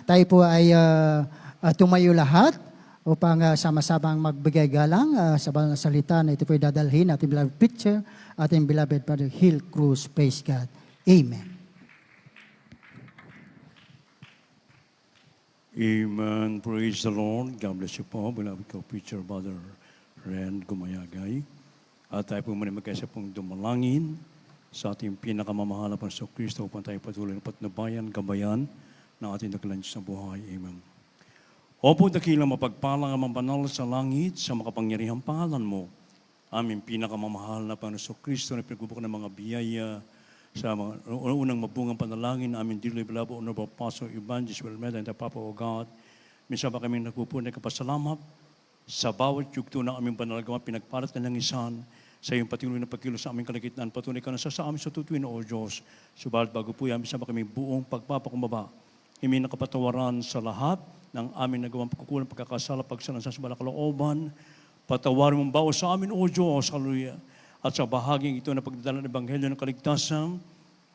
Tayo po ay tumayo lahat upang sama-samang magbigay galang sa banal na salita na ito po ay dadalhin ating beloved preacher, ating beloved Brother Hill Cruz. Praise God. Amen. Amen. Praise the Lord. God bless you po, beloved co-preacher, Brother Ren Gumayagay. At tayo po muna magkaisa pong dumalangin sa ating pinakamamahal na Panginoong Kristo upang tayo patuloy na patnubayan, gabayan ng ating dakilang Diyos sa buhay. Amen. Opo, dakilang mapagpalang ang banal sa langit sa makapangyarihang pangalan mo. Aming pinakamamahal na Panginoong Kristo na pinagbubuk ng mga biyaya sa mga unang mabungang panalangin, aming dearly beloved Honorable Pastor Evangelist Wilmeda and the Papa of God. Minsan ba kaming nagpupunay kapasalamat sa bawat yugto ng aming panalagawa, pinagparat ka ng isan sa iyong patuloy na pagkilos sa aming kalagitnaan. Patunay ka na sa amin sa tutuin, O Diyos. Subalit bago po yan, minsan ba kaming buong pagpapakumbaba, himi na kapatawaran sa lahat ng aming nagawang pagkukulang, pagkakasala, pagsalansa sa balakalooban. Patawarin mong bawas sa amin, O Diyos. Hallelujah. At sa bahaging ito na pagdadala ng Ebanghelyo ng kaligtasan,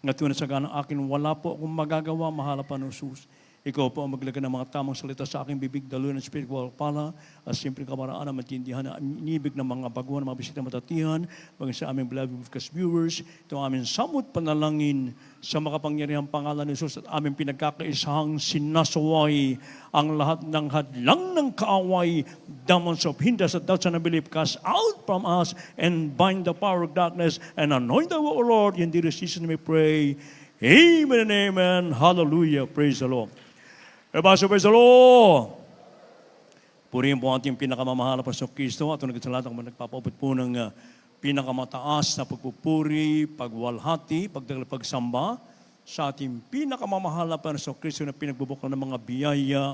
na tunay sa ganang akin, wala po akong magagawa, mahala pa ng Jesus. Ikaw po ang maglagay ng mga tamang salita sa aking bibig, daluyan ng spiritual pala, at simpleng kamaraan na matindihan na inibig ng mga baguhan, mga bisita matatihan, bagay sa aming beloved podcast viewers, ito ang aming samot panalangin sa makapangyarihang pangalan ni Jesus at aming pinagkakaisahang sinasaway ang lahat ng hadlang ng kaaway, demons of hindrance at doubts and unbelief, cast out from us and bind the power of darkness and anoint the Lord. In the season we pray. Amen and amen. Hallelujah. Praise the Lord. Everybody, praise the Lord. Purihin po ating pinakamamahal na Panginoong Kristo at nagkasalamat ang nagpapaubot po ng pinakamataas na pagpupuri, pagwalhati, pagsamba sa ating pinakamamahal na Panginoong Kristo na pinagbubuklan ng mga biyaya,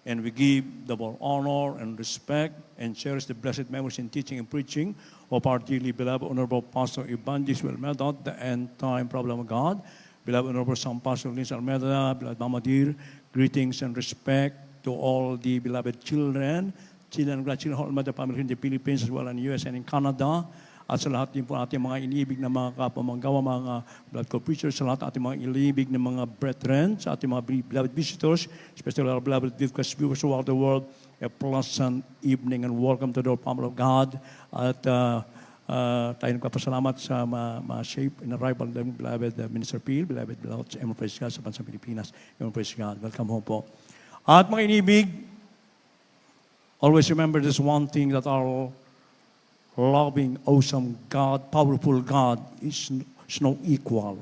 and we give the more honor and respect and cherish the blessed memories in teaching and preaching of our dearly beloved Honorable Pastor Evangelist Wilmeda, the end-time problem of God, beloved Honorable San Pastor Lins Almeda, beloved Mama Dear, greetings and respect to all the beloved children and grandchildren of the family in the Philippines as well in the US and in Canada. At sa lahat din po ating mga inibig na mga kapamanggawa, mga beloved co-preachers, sa lahat ating mga inibig na mga brethren, sa ating mga beloved visitors, especially our beloved viewers throughout the world, a pleasant evening and welcome to the family of God. At tayo nagpapasalamat sa ma-shape in arrival ng beloved Minister Phil, beloved Emma Praise God sa bansang Pilipinas. Emma Praise God. Welcome home po. At mga inibig, always remember this one thing, that our loving, awesome God, powerful God is no equal.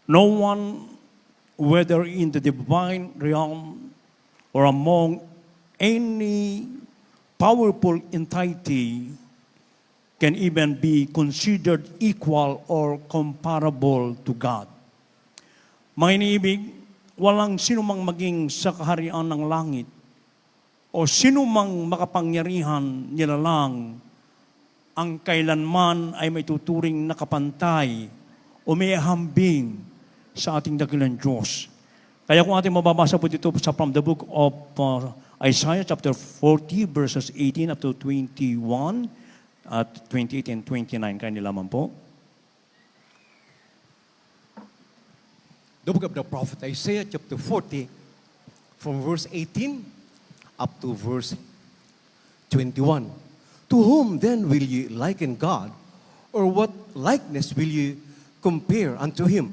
No one, whether in the divine realm or among any powerful entity, can even be considered equal or comparable to God. Mga iniibig, walang sinumang maging sa kaharian ng langit o sinumang makapangyarihan nila lang ang kailanman ay may tuturing nakapantay o may hambing sa ating dakilang Diyos. Kaya kung ating mababasa po dito from the book of Isaiah chapter 40 verses 18 up to 21, at 28 and 29, kayo nilaman po. The book of the prophet Isaiah, chapter 40, from verse 18 up to verse 21. To whom then will ye liken God, or what likeness will ye compare unto him?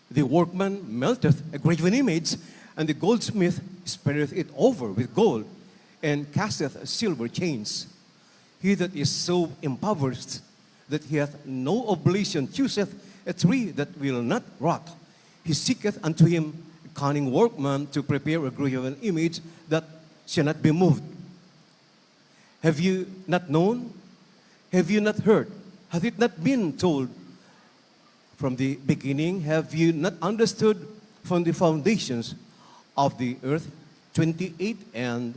The workman melteth a graven image, and the goldsmith spreadeth it over with gold, and casteth silver chains. He that is so impoverished that he hath no oblation chooseth a tree that will not rot. He seeketh unto him a cunning workman to prepare a graven image that shall not be moved. Have you not known? Have you not heard? Hath it not been told from the beginning? Have you not understood from the foundations of the earth? 28 and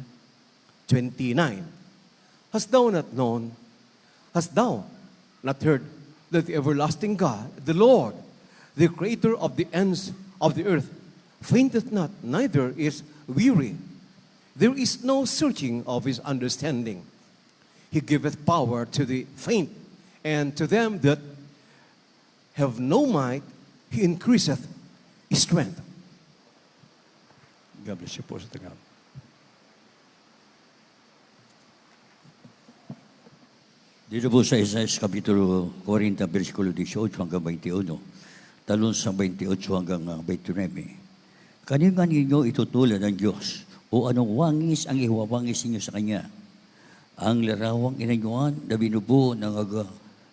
29. Hast thou not known? Hast thou not heard that the everlasting God, the Lord, the creator of the ends of the earth, fainteth not, neither is weary? There is no searching of his understanding. He giveth power to the faint, and to them that have no might, he increaseth strength. God bless you po sa Tagalog. Dito po sa Isaias Kapitulo 40, versikulo 18 hanggang 21, talon sa 28 hanggang 29. Kanina ninyo itutulan ng Diyos o anong wangis ang iwawangis ninyo sa Kanya? Ang larawang inanyuan na binubuo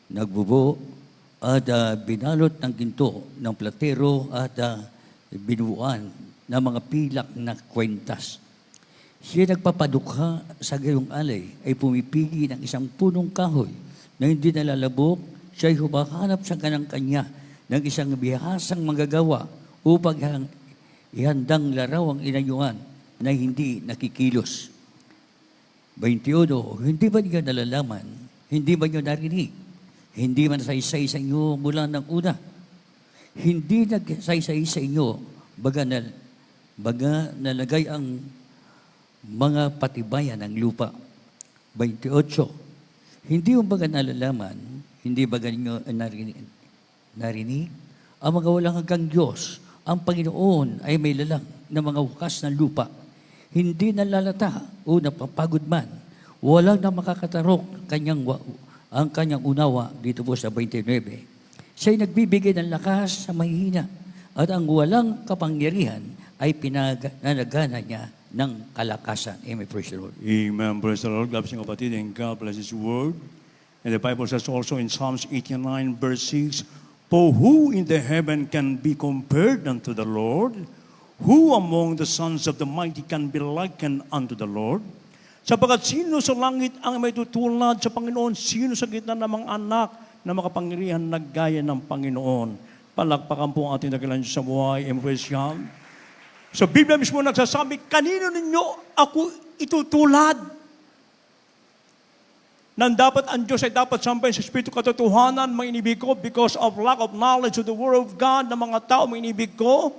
nagbubuo at binalot ng ginto ng platero at binubuan ng mga pilak na kwentas. Siya nagpapadukha sa gayong alay ay pumipili ng isang punong kahoy na hindi nalalabok. Siya ay humahanap sa kanang kanya ng isang bihasang manggagawa upang ihandang laraw ang inayuan na hindi nakikilos. 21, hindi ba niyo nalalaman? Hindi ba niyo narinig? Hindi man saysay sa inyo mula ng una? Hindi nagsaysay sa inyo baga nalagay ang mga patibayan ng lupa. 28. Hindi mo baga nalalaman, hindi baga ninyo narinig? Ang mga walang hanggang Diyos, ang Panginoon ay may lalang na mga wakas ng lupa. Hindi nalalata o napapagod man. Walang na makakatarok ang kanyang unawa dito po sa 29. Siya'y nagbibigay ng lakas sa mahihina at ang walang kapangyarihan ay pinanagana niya ng kalakasan. Amen. Praise the Lord. Amen. Praise the Lord. God bless you, kapatid, and God bless His word. And the Bible says also in Psalms 89, verse 6, For who in the heaven can be compared unto the Lord? Who among the sons of the mighty can be likened unto the Lord? Sapagkat sino sa langit ang may tutulad sa Panginoon? Sino sa gitna ng mga anak na makapangyarihan na gaya ng Panginoon? Palakpakan po ang ating dakilan sa buhay. Embrace God. So, Biblia mismo nagsasabi, kanino ninyo ako itutulad? Nang dapat ang Diyos ay dapat sampayin sa Espiritu katotohanan, mga inibig ko, because of lack of knowledge of the Word of God, ng mga tao, mga inibig ko,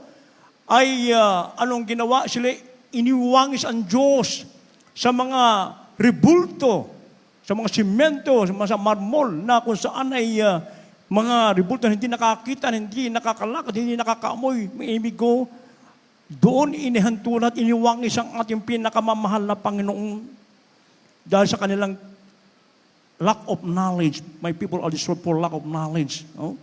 ay anong ginawa? Sila iniwangis ang Diyos sa mga rebulto, sa mga simento, sa mga marmol, na kung saan ay mga rebulto na hindi nakakita, hindi nakakalakad, hindi nakakaamoy, mga inibig ko, doon inihantulat, iniwangis ang ating pinakamamahal na Panginoon dahil sa kanilang lack of knowledge. My people are destroyed for lack of knowledge. No?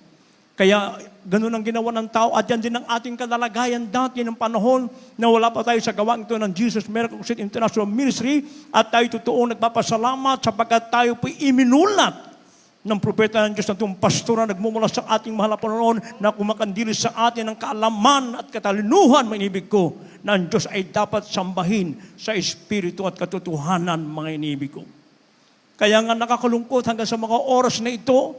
Kaya ganun ang ginawa ng tao at yan din ang ating kalalagayan dati ng panahon na wala pa tayo sa gawain ito ng Jesus Miracle Crusade International Ministry at tayo totoong nagpapasalamat sapagkat tayo po'y iminulat ng propeta ng Diyos na itong pastor na nagmumula sa ating mahal na Panginoon na kumakandili sa atin ng kaalaman at katalinuhan, manibig ko, na ang Diyos ay dapat sambahin sa Espiritu at katotohanan, mga inibig ko. Kaya nga nakakalungkot hanggang sa mga oras na ito,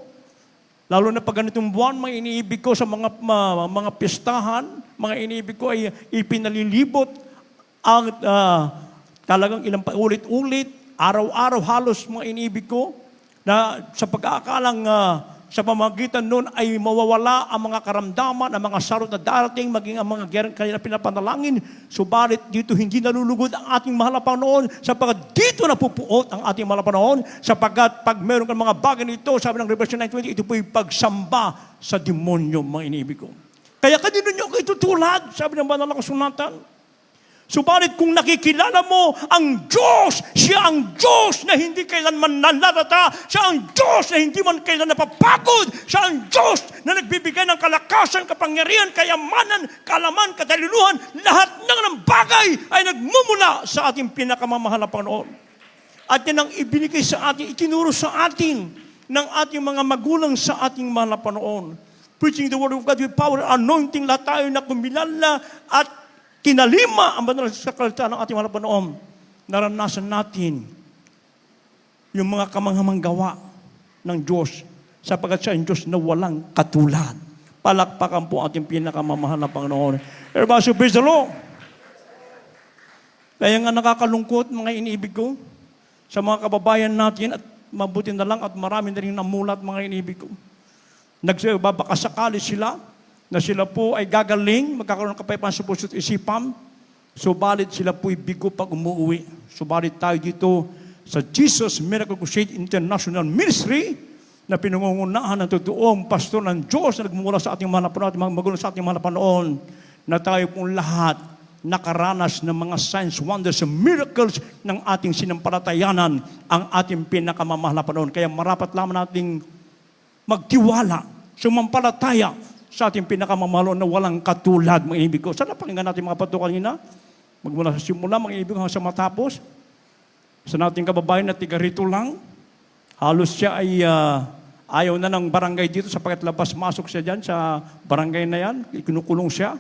lalo na pag ganitong buwan, mga iniibig ko sa mga pistahan, mga iniibig ko ay ipinalilibot ang talagang ilang paulit-ulit, araw-araw halos mga iniibig ko, na sa pag-aakalang sa pamagitan nun ay mawawala ang mga karamdaman, ang mga sarot na darating, maging ang mga kanila pinapanalangin. Subalit dito hindi nalulugod ang ating mahal na Panginoon sapagkat dito napupuot ang ating mahal na Panginoon sapagkat pag meron kang mga bagay nito, sabi ng Revelation 9:20, ito po'y pagsamba sa demonyo, mga iniibig ko. Kaya kanino nyo ako itutulad, sabi ng banal na kasulatan. Subalit kung nakikilala mo ang Diyos, siya ang Diyos na hindi kailanman nanlalata, siya ang Diyos na hindi man kailan napapagod, siya ang Diyos na nagbibigay ng kalakasan, kapangyarihan, kayamanan, kaalaman, katalinuhan, lahat ng bagay ay nagmumula sa ating pinakamamahal na Panginoon. At yan ang ibinigay sa atin, itinuro sa atin ng ating mga magulang sa ating mahal na Panginoon. Preaching the Word of God with power, anointing, lahat tayo na kumilala at kinalima ang banal sa kalita ng ating mahal na Panginoon. Naranasan natin yung mga kamanghamang gawa ng Diyos sapagkat siya ang Diyos na walang katulad. Palakpakan po ating pinakamamahal na Panginoon. Everybody say, praise the Lord. Kaya nga nakakalungkot, mga iniibig ko, sa mga kababayan natin at mabuti na lang at marami na rin namulat, mga iniibig ko. Nagbabakasakali sila na sila po ay gagaling, magkakaroon ng kapayapaan sa puso at isipan, subalit sila po'y bigo pag umuwi. Subalit tayo dito sa Jesus Miracle Crusade International Ministry na pinangungunahan ng totoong pastor ng Diyos na nagmumula sa ating mahal na Panginoon at mga magulang sa ating mahal na Panginoon, na tayo pong lahat nakaranas ng mga signs, wonders, and miracles ng ating sinampalatayanan ang ating pinakamamahal na panahon. Kaya marapat lamang nating magtiwala, sumampalataya sa ating pinakamamahal na walang katulad, mga inibig ko. Sana pakinggan natin mga pato kanina, magmula sa simula, mga inibig ko, hanggang sa matapos. Sa nating kababayan na tiga rito lang, halos siya ay ayaw na ng barangay dito sapagkat labas-masok siya dyan sa barangay na yan. Kinukulong siya.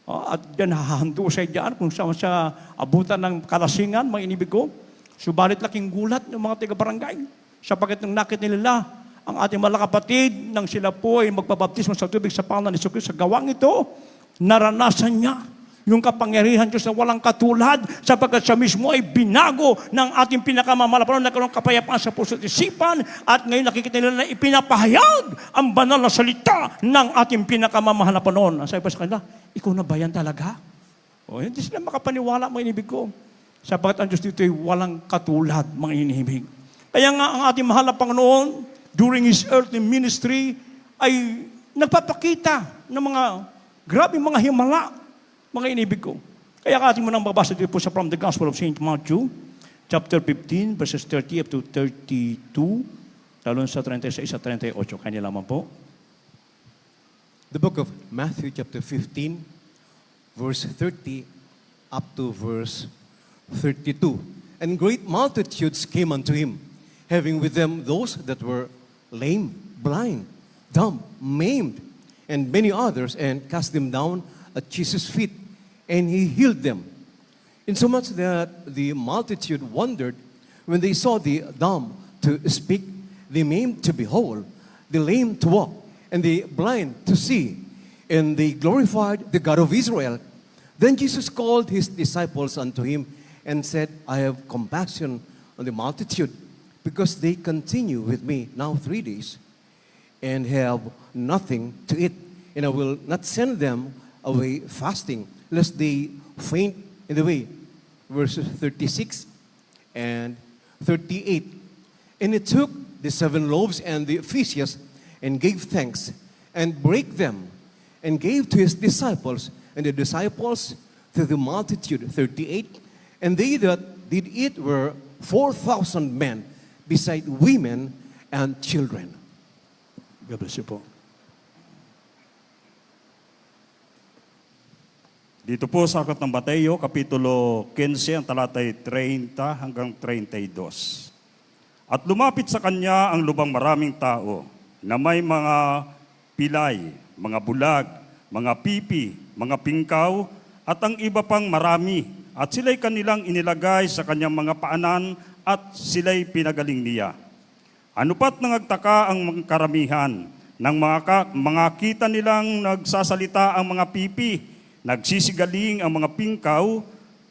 At dyan hahanto siya dyan kung saan siya abutan ng kalasingan, mga inibig ko. Subalit laking gulat ng mga tiga-barangay sapagkat nung nakita nila ang ating mga kapatid nang sila po ay magpabaptismo sa tubig sa pangalan ni Jesucristo sa gawang ito, naranasan niya yung kapangyarihan Diyos na walang katulad sapagkat siya mismo ay binago ng ating pinakamamahal na panahon, nagkaroon ng kapayapaan sa puso at isipan at ngayon nakikita nila na ipinapahayag ang banal na salita ng ating pinakamamahal na panahon. Ang sabi pa sa kanila, ikaw na ba yan talaga? O, hindi sila makapaniwala, mga inibig ko. Sapagkat ang Diyos dito ay walang katulad, mga inibig. Kaya nga ang ating mahal na Panginoon during His earthly ministry ay nagpapakita ng mga grabe mga himala, mga inibig ko. Kaya ating mo nang mabasa dito po sa from the Gospel of St. Matthew, chapter 15, verses 30 up to 32, lalo sa 36 at 38. Kanya lamang po. The book of Matthew chapter 15, verse 30 up to verse 32. And great multitudes came unto him, having with them those that were lame, blind, dumb, maimed, and many others, and cast them down at Jesus' feet, and he healed them. Insomuch that the multitude wondered when they saw the dumb to speak, the maimed to behold, the lame to walk, and the blind to see. And they glorified the God of Israel. Then Jesus called his disciples unto him and said, I have compassion on the multitude, because they continue with me now 3 days, and have nothing to eat. And I will not send them away fasting, lest they faint in the way. Verses 36 and 38. And he took the 7 loaves and the fishes, and gave thanks, and brake them, and gave to his disciples, and the disciples to the multitude. 38. And they that did eat were 4,000 men, beside women and children. God bless you po. Dito po sa aklat ng Mateo, Kapitulo 15, ang talatay 30 hanggang 32. At lumapit sa kanya ang lubang maraming tao na may mga pilay, mga bulag, mga pipi, mga pingkaw, at ang iba pang marami. At sila'y kanilang inilagay sa kanyang mga paanan at sila'y pinagaling niya. Ano pat nangagtaka ang mga karamihan ng mga kita nilang nagsasalita ang mga pipi, nagsisigaling ang mga pingkaw,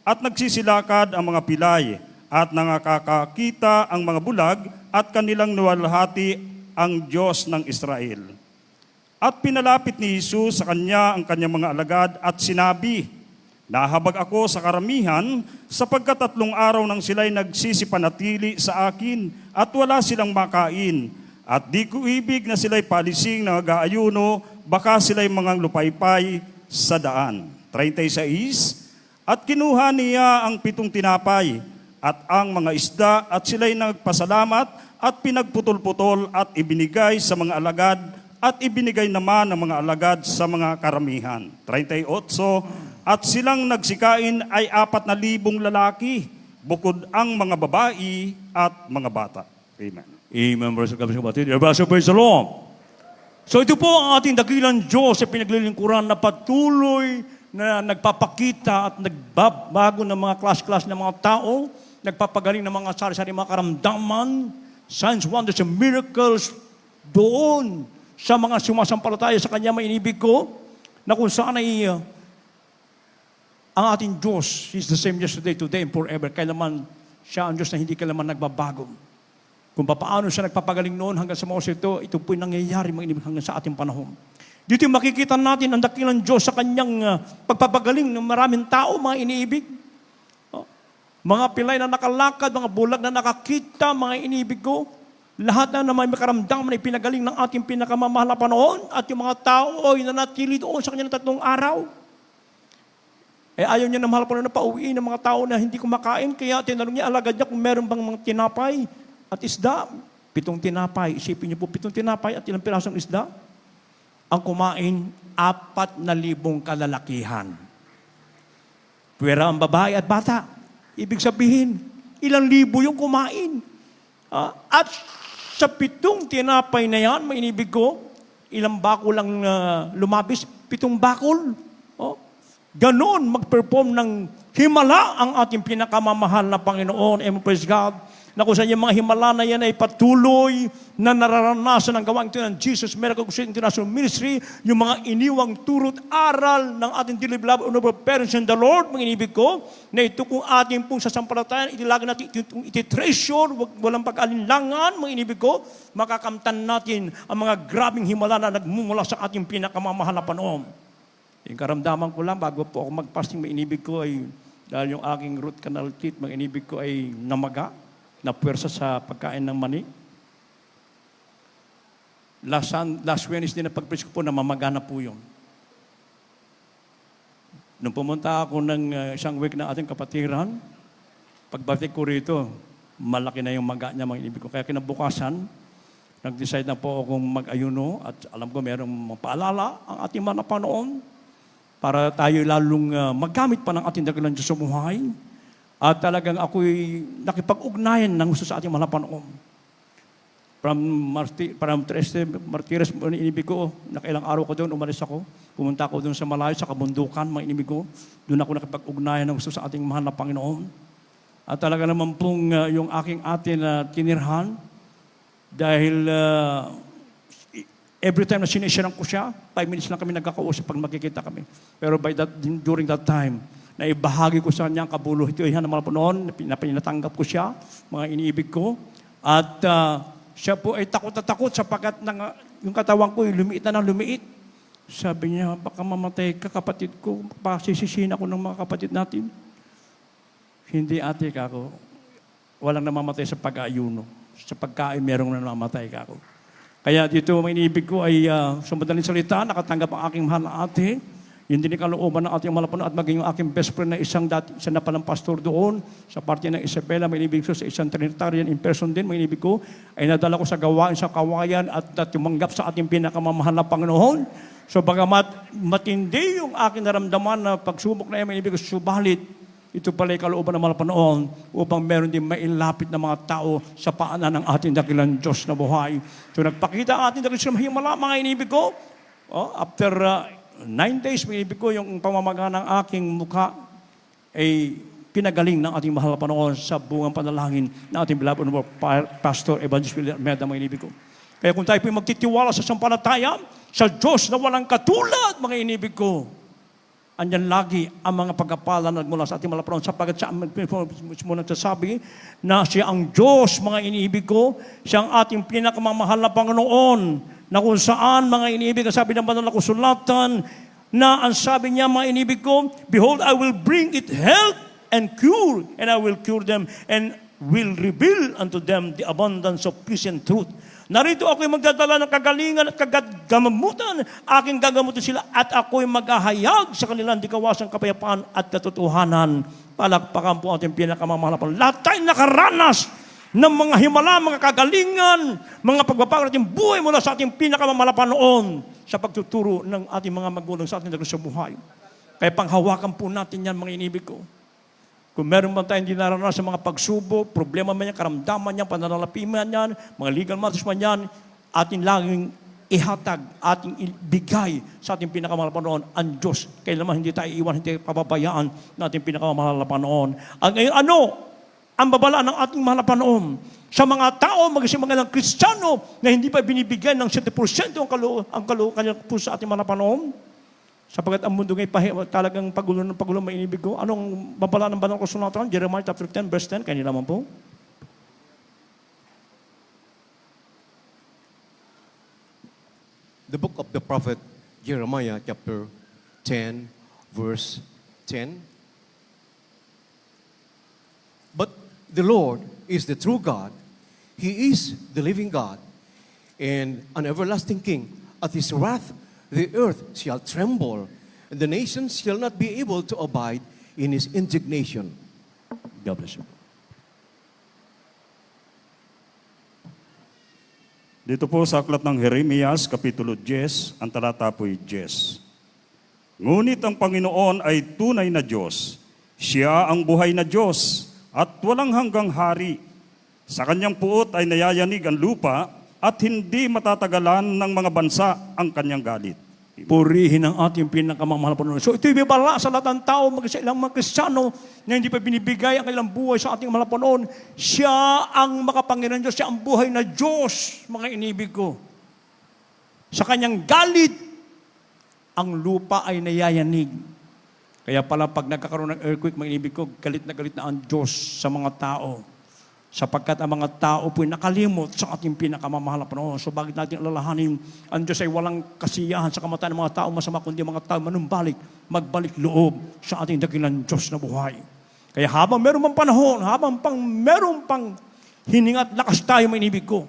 at nagsisilakad ang mga pilay, at nangakakakita ang mga bulag, at kanilang nuwalhati ang Diyos ng Israel. At pinalapit ni Jesus sa kanya ang kanyang mga alagad at sinabi, nahabag ako sa karamihan, sapagkat 3 araw nang sila'y nagsisipanatili sa akin, at wala silang makain. At di ko ibig na sila'y palising na nag-aayuno, baka sila'y mga lupaypay sa daan. 36. At kinuha niya ang 7 tinapay at ang mga isda, at sila'y nagpasalamat at pinagputol-putol at ibinigay sa mga alagad, at ibinigay naman ng mga alagad sa mga karamihan. 38. At silang nagsikain ay 4,000 lalaki, bukod ang mga babae at mga bata. Amen. Amen, brothers and kapatid. Everybody praise the Lord. So ito po ang ating dakilang Diyos sa pinaglilingkuran na patuloy na nagpapakita at nagbabago ng mga klas-klas ng mga tao, nagpapagaling ng mga sari-sari mga karamdaman, signs, wonders, and miracles doon sa mga sumasampalataya sa Kanya, may inibig ko, na kung saan ay ang ating Diyos is the same yesterday, today, and forever. Kailanman siya ang Diyos na hindi kailanman nagbabago. Kung paano siya nagpapagaling noon hanggang sa mga ito po yung nangyayari hanggang sa ating panahon. Dito yung makikita natin ang dakilang Diyos sa kanyang pagpapagaling ng maraming tao, mga iniibig. Mga pilay na nakalakad, mga bulag na nakakita, mga iniibig ko. Lahat na may makaramdam na ipinagaling ng ating pinakamamahal na panahon, at yung mga tao ay nanatili doon sa kanyang 3 araw. Ayaw niya na mahal po na pauwiin ng mga tao na hindi kumakain. Kaya tinanong niya, alagad niya kung meron bang mga tinapay at isda. 7 tinapay. Isipin niyo po, 7 tinapay at ilang pirasong isda. Ang kumain, 4,000 kalalakihan. Pwera ang babae at bata. Ibig sabihin, ilang libo yung kumain. At sa 7 tinapay na yan, may inibig ko, ilang bakul lang lumabis? 7 bakul. Ganon mag-perform ng himala ang ating pinakamamahal na Panginoon. Praise God. Na kung saan yung mga himala na yan ay patuloy na nararanasan ang gawain ito ng Jesus Miracle Crusade International Ministry, yung mga iniwang turot aral ng ating dearly beloved honorable parents in the Lord, mga inibig ko, na ito kung ating pong sasampalatayan, itilagay natin itong ititreasure, walang pag-alinlangan, mga inibig ko, makakamtan natin ang mga grabing himala na nagmumula sa ating pinakamamahal na Panginoon. Yung karamdaman ko lang, bago po ako mag-fasting, may inibig ko ay, dahil yung aking root canal teeth, may inibig ko ay namaga, na puwersa sa pagkain ng mani. Last Wednesday na pag-preach ko po, namamaga na po yun. Nung pumunta ako ng isang week na ating kapatiran, pagbalik ko rito, malaki na yung maga niya, mga inibig ko. Kaya kinabukasan, nag-decide na po akong mag-ayuno at alam ko mayroong paalala ang ating mga napanoon para tayo lalong maggamit pa ng ating dakilang Diyos sa buhay. At talagang ako'y nakipag-ugnayan ng gusto sa ating mga napanoon. From Treste Martires, inibig ko, nakailang araw ko doon, umalis ako. Pumunta ako doon sa malayo, sa kabundukan, mga inibig ko. Doon ako nakipag-ugnayan ng gusto sa ating mahal na Panginoon. At talaga naman pong yung aking ate na tinirhan, dahil every time na sinisiran ko siya, 5 minutes lang kami nagkakausap pag magkikita kami. Pero during that time, na ibahagi ko sa kanya ang kabulo. Ito yan ang mga noon, na pinatanggap ko siya, mga iniibig ko. At siya po ay takot na takot sapagkat yung katawan ko ay lumiit na lumiit. Sabi niya, baka mamatay ka kapatid ko, pasisisihin ako ng mga kapatid natin. Hindi ate ka ako, walang namamatay sa pag-aayuno. Sa pagkain, merong namamatay ka ako. Kaya dito, mga iniibig ko ay sa madaling salita, nakatanggap ang aking mahal na ate. Yun din ang kalooban ng ating malapuno at maging yung aking best friend na isa na palang pastor doon sa parte ng Isabela, may inibig ko sa isang Trinitarian in person din, may inibig ko, ay nadala ko sa gawain sa kawayan at tumanggap sa ating pinakamamahal na Panginoon. So bagamat matindi yung aking naramdaman na pagsubok na yan, may inibig ko, subalit, ito pala yung kalooban ng malapanoon upang meron din mailapit na mga tao sa paanan ng ating dakilang Diyos na buhay. So nagpakita ang ating dakilang himala, mga inibig ko, after 9 days, may ibig ko yung pamamaga ng aking mukha ay pinagaling ng ating mahal na Panginoon sa bungang panalangin ng ating beloved Pastor Evangelist William Meda, mga inibig ko. Kaya kung tayo po magtitiwala sa sampalataya, sa Diyos na walang katulad, mga inibig ko, andyan lagi ang mga pagkapala na nagmula sa ating mahal na Panginoon sapagkat siya mismo nagsasabi na siya ang Diyos, mga inibig ko, siya ang ating pinakamamahal na Panginoon, na kung saan mga inibig, ang sabi ng banal na kasulatan, na ang sabi niya mga inibig ko, behold, I will bring it health and cure, and I will cure them, and will reveal unto them the abundance of peace and truth. Narito ako'y magdadala ng kagalingan at kagagamutan, aking gagamutin sila, at ako'y maghahayag sa kanilang di kawasang kapayapaan at katotohanan. Palakpakan po ating pinakamamahal na Panginoon. Lahat tayo nakaranas ng mga himala, mga kagalingan, mga pagbabago natin buhay mula sa ating pinakamamahal noon sa pagtuturo ng ating mga magulang sa ating sa buhay. Kaya panghawakan po natin yan, mga inibig ko. Kung meron man tayong dinaranas sa mga pagsubok, problema man yan, karamdaman yan, pananalapiman yan, mga legal matters man yan, ating laging ihatag, ating ibigay sa ating pinakamahal noon ang Diyos. Kailanman hindi tayo iwan, hindi pababayaan na ating pinakamahal noon. Ang ang babala ng ating mahal na Panginoon sa mga tao, mag-isip mga Kristiyano na hindi pa binibigyan ng 70% ang kanyang puso sa ating mahal na Panginoon. Sapagat ang mundo ngayon talagang pagulo ng pagulo may inibig ko. Anong babala ng banal kasulatan? Jeremiah chapter 10, verse 10. Kanina naman po. The book of the prophet Jeremiah chapter 10, verse 10. But the Lord is the true God. He is the living God and an everlasting King. At His wrath, the earth shall tremble. and the nations shall not be able to abide in his indignation. God bless you po. Dito po sa aklat ng Jeremias, Kapitulo 10, ang talata po'y 10. Ngunit ang Panginoon ay tunay na Diyos. Siya ang buhay na Diyos at walang hanggang hari. Sa kanyang puot ay nayayanig ang lupa at hindi matatagalan ng mga bansa ang kanyang galit. Purihin ang ating pinakamamahal na Panginoon. So ito'y bibala sa lahat ng tao, sa ilang mga Kristiyano na hindi pa binibigay ang kanilang buhay sa ating mahal na Panginoon. Siya ang makapangyarihan Diyos, siya ang buhay na Diyos, mga inibig ko. Sa kanyang galit, ang lupa ay nayayanig. Kaya pala pag nagkakaroon ng earthquake, mga inibig ko, galit na ang Diyos sa mga tao. Sapagkat ang mga tao po'y nakalimot sa ating pinakamamahal na Panginoon. So bakit natin alalahanin, ang Diyos ay walang kasiyahan sa kamatayan ng mga tao masama, kundi mga tao manumbalik, magbalik loob sa ating dakilang Diyos na buhay. Kaya habang meron pang panahon, meron pang hininga at lakas tayo, mga inibig ko,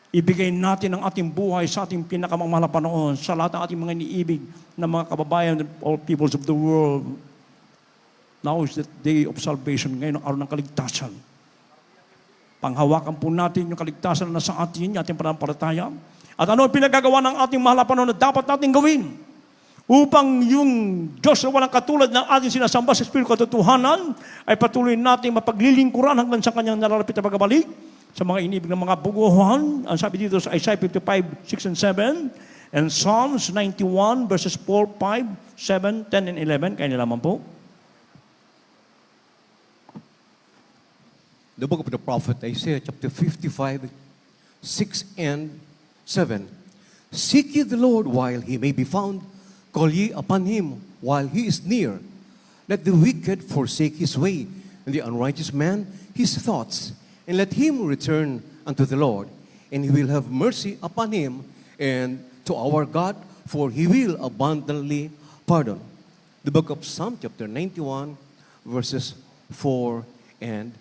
ibigay natin ang ating buhay sa ating pinakamamahal na Panginoon, sa lahat ng ating mga iniibig na mga kababayan, all peoples of the world. Now is the day of salvation, ngayon ang araw ng kaligtasan. Panghawakan po natin yung kaligtasan na nasa atin, yung ating pananampalataya. At ano ang pinagagawa ng ating mahal na Panginoon na dapat natin gawin upang yung Diyos na walang katulad ng ating sinasamba sa Espiritu katotohanan ay patuloy natin mapaglilingkuran hanggang sa kanyang nararapit na pagbabalik sa mga inibig ng mga buguhan. Ang sabi dito sa Isaiah 55, 6 and 7 and Psalms 91 verses 4, 5, 7, 10 and 11. Kaya nilaman po. The book of the prophet Isaiah, chapter 55, 6 and 7. Seek ye the Lord while he may be found. Call ye upon him while he is near. Let the wicked forsake his way, and the unrighteous man his thoughts. And let him return unto the Lord, and he will have mercy upon him, and to our God, for he will abundantly pardon. The book of Psalm, chapter 91, verses 4 and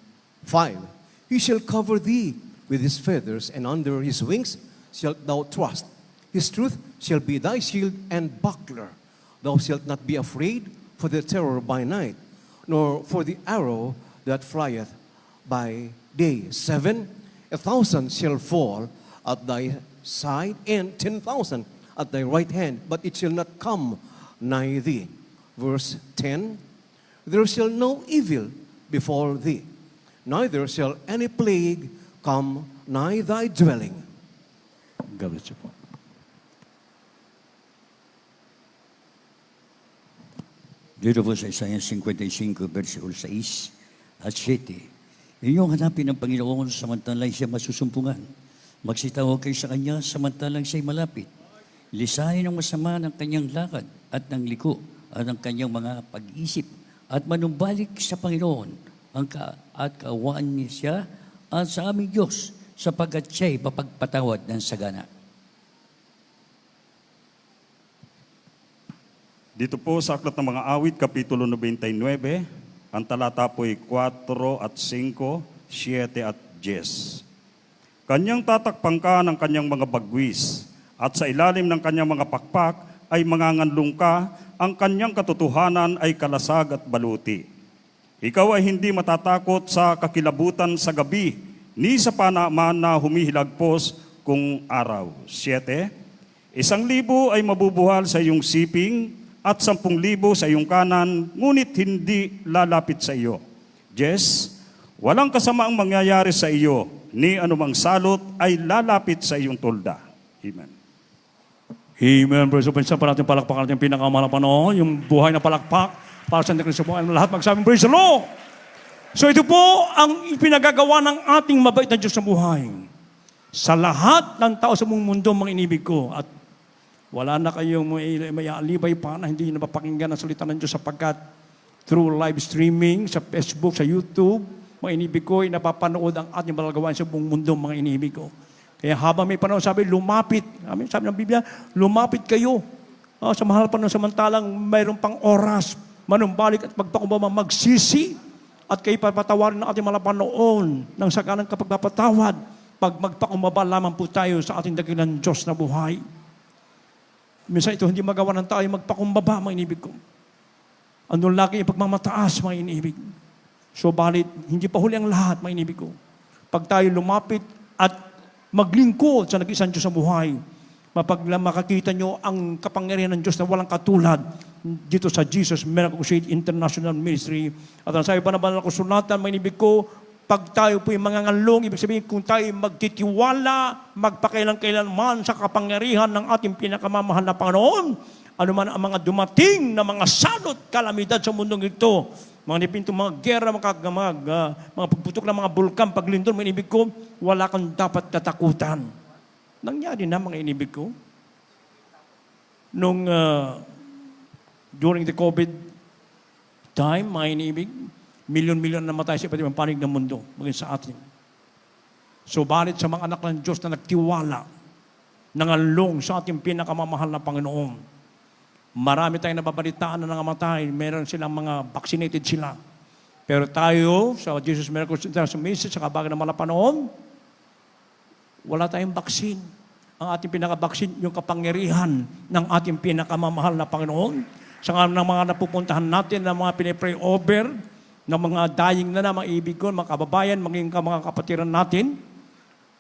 5. He shall cover thee with his feathers, and under his wings shalt thou trust. His truth shall be thy shield and buckler. Thou shalt not be afraid for the terror by night, nor for the arrow that flieth by day. 7, 1,000 shall fall at thy side, and 10,000 at thy right hand, but it shall not come nigh thee. Verse 10, there shall no evil befall thee, neither shall any plague come nigh thy dwelling. God bless you po. Dito po sa Isaiah 55, versikulo 6 at 7. Inyong hanapin ang Panginoon samantalang siya masusumpungan. Magsitawag kayo sa Kanya samantalang siya'y malapit. Lisanin ang masama ng Kanyang lakad at ng liko at ng Kanyang mga pag-iisip at manumbalik sa Panginoon at kaawaan niya siya at sa aming Diyos sapagkat siya'y papagpatawad ng sagana. Dito po sa aklat ng mga awit, Kapitulo 99, ang talata po'y 4 at 5, 7 at 10. Kanyang tatakpang ka ng kanyang mga bagwis, at sa ilalim ng kanyang mga pakpak ay manganganlong ka, ang kanyang katotohanan ay kalasag at baluti. Ikaw ay hindi matatakot sa kakilabutan sa gabi, ni sa panaman na humihilagpos kung araw. 7. 1,000 ay mabubuhal sa iyong siping, at 10,000 sa iyong kanan, ngunit hindi lalapit sa iyo. 10. Walang kasamaang mangyayari sa iyo, ni anumang salot ay lalapit sa iyong tulda. Amen. Amen. Praise the Lord. Sa natin palakpakan natin pinakamahal na Panginoon, yung buhay na palakpak para sa Kristo buhay. Lahat magsabing, praise the Lord! So ito po ang pinagagawa ng ating mabait na Diyos sa buhay. Sa lahat ng tao sa buong mundo, mga inibig ko, at wala na kayong may alibay pa na hindi napapakinggan ang salita ng Diyos sapagkat through live streaming, sa Facebook, sa YouTube, mga inibig ko, ay napapanood ang ating malagawan sa buong mundo, mga inibig ko. Kaya habang may panahon, sabi, lumapit. Sabi ng Biblia, lumapit kayo. Sa mahal pa ng samantalang mayroon pang oras, manumbalik at magpakumbaba, magsisi, at kayo papatawarin ng ating malapanoon ng saganang kapagpapatawad, pag magpakumbaba lamang po tayo sa ating dakilang Diyos na buhay. Minsan ito hindi magawa ng tayo magpakumbaba, mga inibig ko. Andun lagi yung pagmamataas, mga inibig. So, balit, hindi pa huli ang lahat, mga inibig ko. Pag tayo lumapit at maglingkod sa nag-isang Diyos sa buhay, makakita nyo ang kapangyarihan ng Diyos na walang katulad dito sa Jesus Miracle Crusade International Ministry. At ang sabi pa na banal na kasulatan, mga inibig ko, pag tayo po yung mga ngalong, ibig sabihin kung tayo magtitiwala, magpakailan-kailanman sa kapangyarihan ng ating pinakamamahal na Panginoon, ano man ang mga dumating na mga salot, kalamidad sa mundong ito, mga nipintong mga gera, mga pagputok ng mga bulkan, paglindol, mga inibig ko, wala kang dapat katakutan. Nangyari na, mga inibig ko. Nung during the COVID time, mga inibig, milyon-milyon na namatay sa iba't ibang panig ng mundo, maging sa atin. So, balit sa mga anak ng Diyos na nagtiwala, nangalong sa ating pinakamamahal na Panginoon, marami tayong nababalitaan na nangamatay, meron silang mga vaccinated sila. Pero tayo, sa Jesus Miracle International Ministry, sa kabagan ng malapanoon, wala tayong vaccine. Ang ating pinaka-vaccine, yung kapangyarihan ng ating pinakamamahal na Panginoon. Sa ng mga napupuntahan natin, ng mga pinipray over, ng mga dying na mga ibig ko, mga kababayan, maging mga kapatiran natin.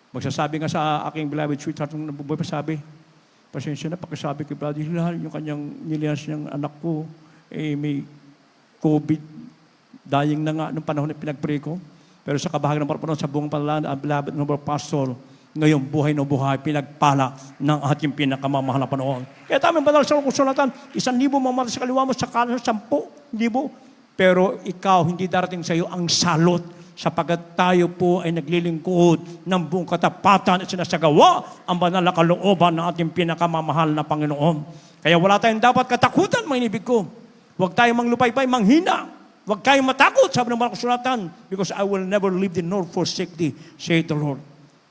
Magsasabi nga sa aking beloved sweetheart, nung nabubuhay pa sabi, pasensya na, pagkasabi kay Brother Hilal, yung kanyang niliyas niyang anak ko, may COVID, dying na nga nung panahon na pinag-pray ko. Pero sa kabahag ng parapanoon, sa buong panalan, ang beloved ng pastor, ngayon buhay na buhay, pinagpala ng ating pinakamamahal na Panginoon. Kaya tamang banal sa kasulatan, 1,000 mamatay sa kaliwa mo, sa kanan 10,000. Pero ikaw, hindi darating sa iyo ang salot sapagkat tayo po ay naglilingkod ng buong katapatan at sinasagawa ang banal na kalooban ng ating pinakamamahal na Panginoon. Kaya wala tayong dapat katakutan, mga inibig ko. Huwag tayong manglupay-pay, manghina. Huwag tayong matakot, sabi ng banal na kasulatan, because I will never leave thee nor forsake thee, saith the Lord.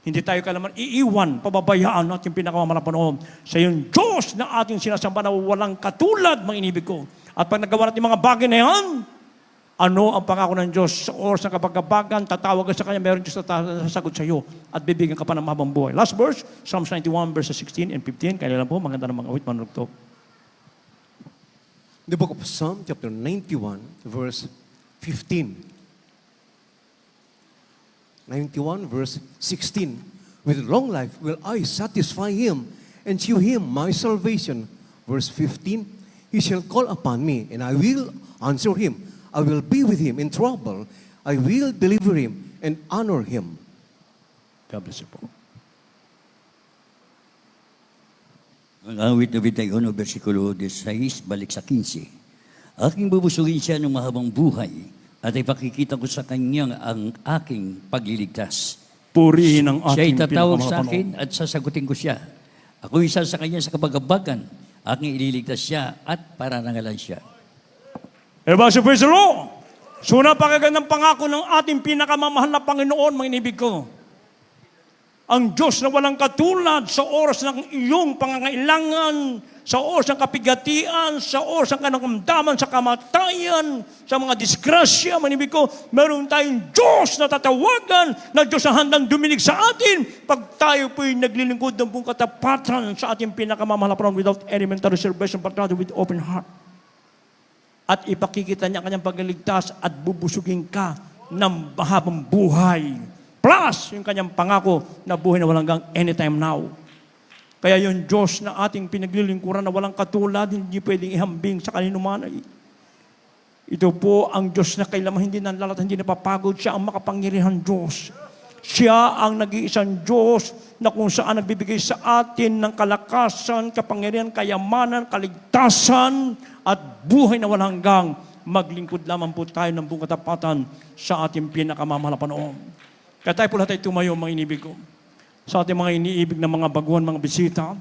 Hindi tayo kailanman iiwan, pababayaan natin pinakamamahal na Panginoon sa yung Diyos na ating sinasamba na walang katulad, mga inibig ko. At pag nagawa natin mga bagay na yan, ano ang pangako ng Diyos sa oras ng kapagkabagan, tatawag ka sa Kanya, meron Diyos na sasagot sa iyo at bibigyan ka pa ng mahabang buhay. Last verse, Psalms 91 verses 16 and 15. Kaya lang po, maganda ng mga awit, manurugtog. The book of Psalm, chapter 91, verse 15. 91, verse 16. With long life will I satisfy him and shew him my salvation. Verse 15. He shall call upon me and I will answer him. I will be with him in trouble. I will deliver him and honor him. God bless you po. Ang awit na 21, versikulo 16, balik sa 15. Aking bubusugin siya ng mahabang buhay at ipakikita ko sa kanyang ang aking pagliligtas. Purihin ang Siya ating itatawag pinakamamahal sa na akin at sasagutin ko siya. Ako isa sa kanya sa kabagabagan. Aking ililigtas siya at parangalan siya. Everybody praise the Lord. So napakagandang pangako ng ating pinakamamahal na Panginoon, mga inibig ko. Ang Diyos na walang katulad sa oras ng iyong pangangailangan, sa oras ng kapigatian, sa oras ng kanamdaman, sa kamatayan, sa mga disgrasya, mga inibig ko, meron tayong Diyos na tatawagan, na Diyos na handang duminig sa atin pag tayo po'y naglilingkod ng buong katapatan sa ating pinakamamahal na Panginoon without any mental reservation, but rather with open heart. At ipakikita niya ang kanyang pagliligtas at bubusugin ka ng mahabang buhay. Plus, yung kanyang pangako na buhay na walang hanggang anytime now. Kaya yung Diyos na ating pinaglilingkuran na walang katulad, hindi pwedeng ihambing sa kaninuman. Ito po ang Diyos na kailanman hindi nanlalat, hindi napapagod. Siya ang makapangyarihan Diyos. Siya ang nag-iisang Diyos na kung saan nagbibigay sa atin ng kalakasan, kapangyarihan, kayamanan, kaligtasan, at buhay na walang hanggang. Maglingkod lamang po tayo ng buong katapatan sa ating pinakamamahal na Panginoon. Kaya tayo po lahat ay tumayo, mga inibig ko. Sa ating mga iniibig na mga baguhan, mga bisita,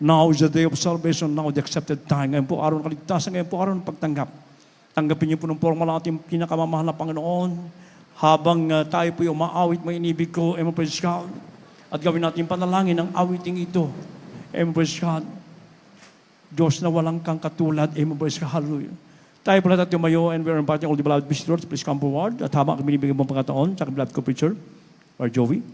now is the day of salvation, now the accepted time. Ngayon po araw ng kaligtasan, ngayon po araw ng pagtanggap. Tanggapin niyo po ng formal ating pinakamamahal na Panginoon. Habang tayo po yung umaawit, mga inibig ko, praise God. At gawin natin panalangin ang awiting ito. Praise God. Diyos na walang kang katulad, praise God, hallelujah. Tayo po lahat at tumayo, and we're inviting all the beloved visitors, please come forward. At habang kami binibigyan mong pagkataon, sa beloved ko preacher, or Joey.